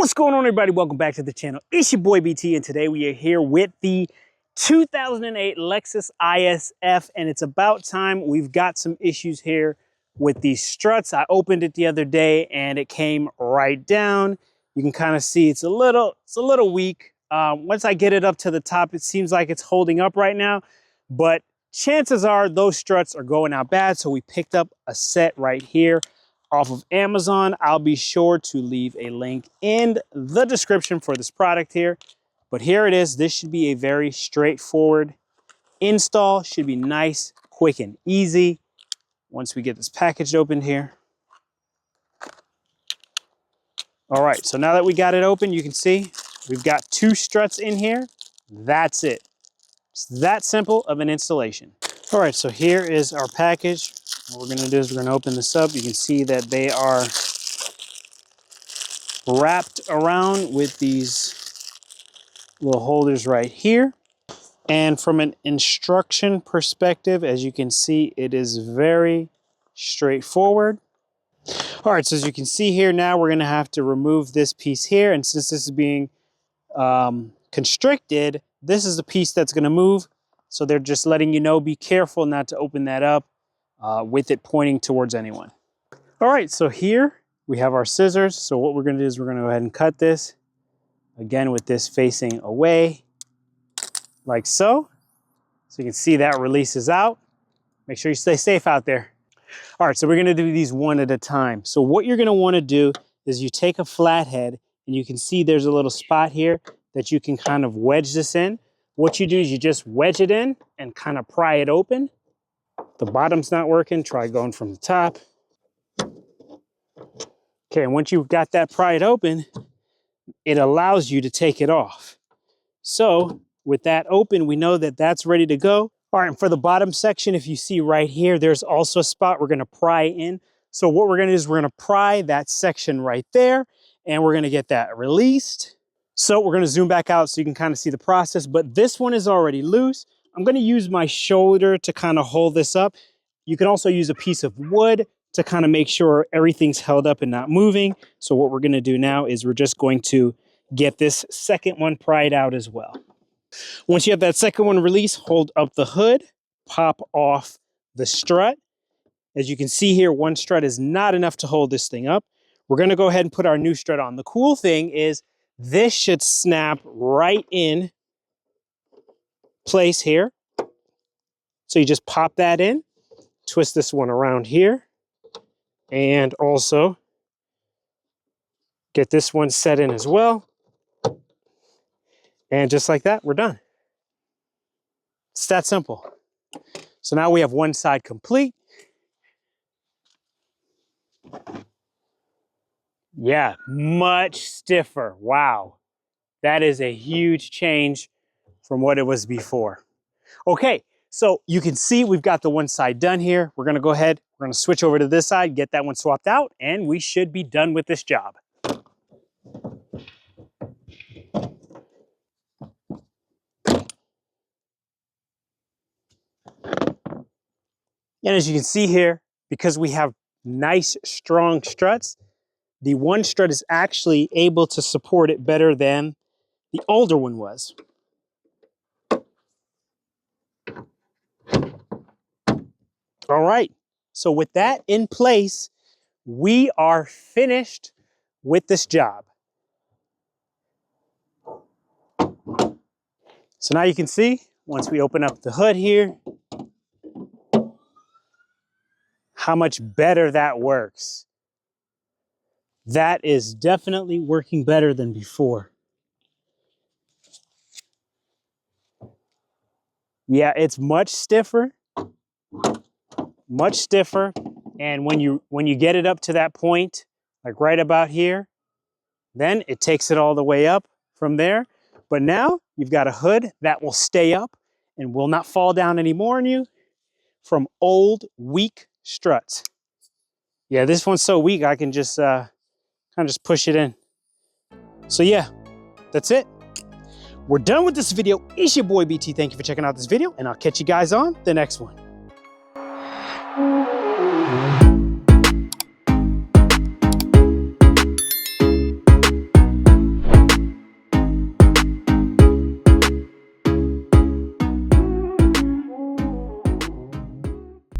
What's going on, everybody? Welcome back to the channel. It's your boy BT, and today we are here with the 2008 Lexus ISF, and it's about time. We've got some issues here with these struts. I opened it the other day and it came right down. You can kind of see it's a little weak. Once I get it up to the top, it seems like it's holding up right now, but chances are those struts are going out bad. So we picked up a set right here off of Amazon. I'll be sure to leave a link in the description for this product here. But here it is. This should be a very straightforward install. Should be nice, quick, and easy once we get this packaged open here. All right, so now that we got it open, you can see we've got two struts in here. That's it. It's that simple of an installation. All right, so here is our package. What we're gonna do is we're gonna open this up. You can see that they are wrapped around with these little holders right here. And from an instruction perspective, as you can see, it is very straightforward. All right, so as you can see here now, we're gonna have to remove this piece here. And since this is being constricted, this is the piece that's gonna move. So they're just letting you know, be careful not to open that up with it pointing towards anyone. All right, so here we have our scissors. So what we're gonna do is we're gonna go ahead and cut this, again with this facing away, like so. So you can see that releases out. Make sure you stay safe out there. All right, so we're gonna do these one at a time. So what you're gonna wanna do is you take a flathead, and you can see there's a little spot here that you can kind of wedge this in. What you do is you just wedge it in and kind of pry it open. The bottom's not working, try going from the top. Okay, and once you've got that pried open, it allows you to take it off. So with that open, we know that that's ready to go. All right, and for the bottom section, if you see right here, there's also a spot we're gonna pry in. So what we're gonna do is we're gonna pry that section right there, and we're gonna get that released. So we're gonna zoom back out so you can kind of see the process, but this one is already loose. I'm gonna use my shoulder to kind of hold this up. You can also use a piece of wood to kind of make sure everything's held up and not moving. So what we're gonna do now is we're just going to get this second one pried out as well. Once you have that second one released, hold up the hood, pop off the strut. As you can see here, one strut is not enough to hold this thing up. We're gonna go ahead and put our new strut on. The cool thing is this should snap right in place here. So you just pop that in, twist this one around here, and also get this one set in as well. And just like that, we're done. It's that simple. So now we have one side complete. Yeah, much stiffer. Wow. That is a huge change from what it was before. Okay, so you can see we've got the one side done here. We're gonna go ahead, we're gonna switch over to this side, get that one swapped out, and we should be done with this job. And as you can see here, because we have nice, strong struts, the one strut is actually able to support it better than the older one was. All right, so with that in place, we are finished with this job. So now you can see, once we open up the hood here, how much better that works. That is definitely working better than before. Yeah, it's much stiffer. Much stiffer, and when you get it up to that point, like right about here, then it takes it all the way up from there. But now you've got a hood that will stay up and will not fall down anymore on you from old, weak struts. Yeah, this one's so weak, I can just kind of just push it in. So yeah, that's it. We're done with this video. It's your boy BT. Thank you for checking out this video, and I'll catch you guys on the next one.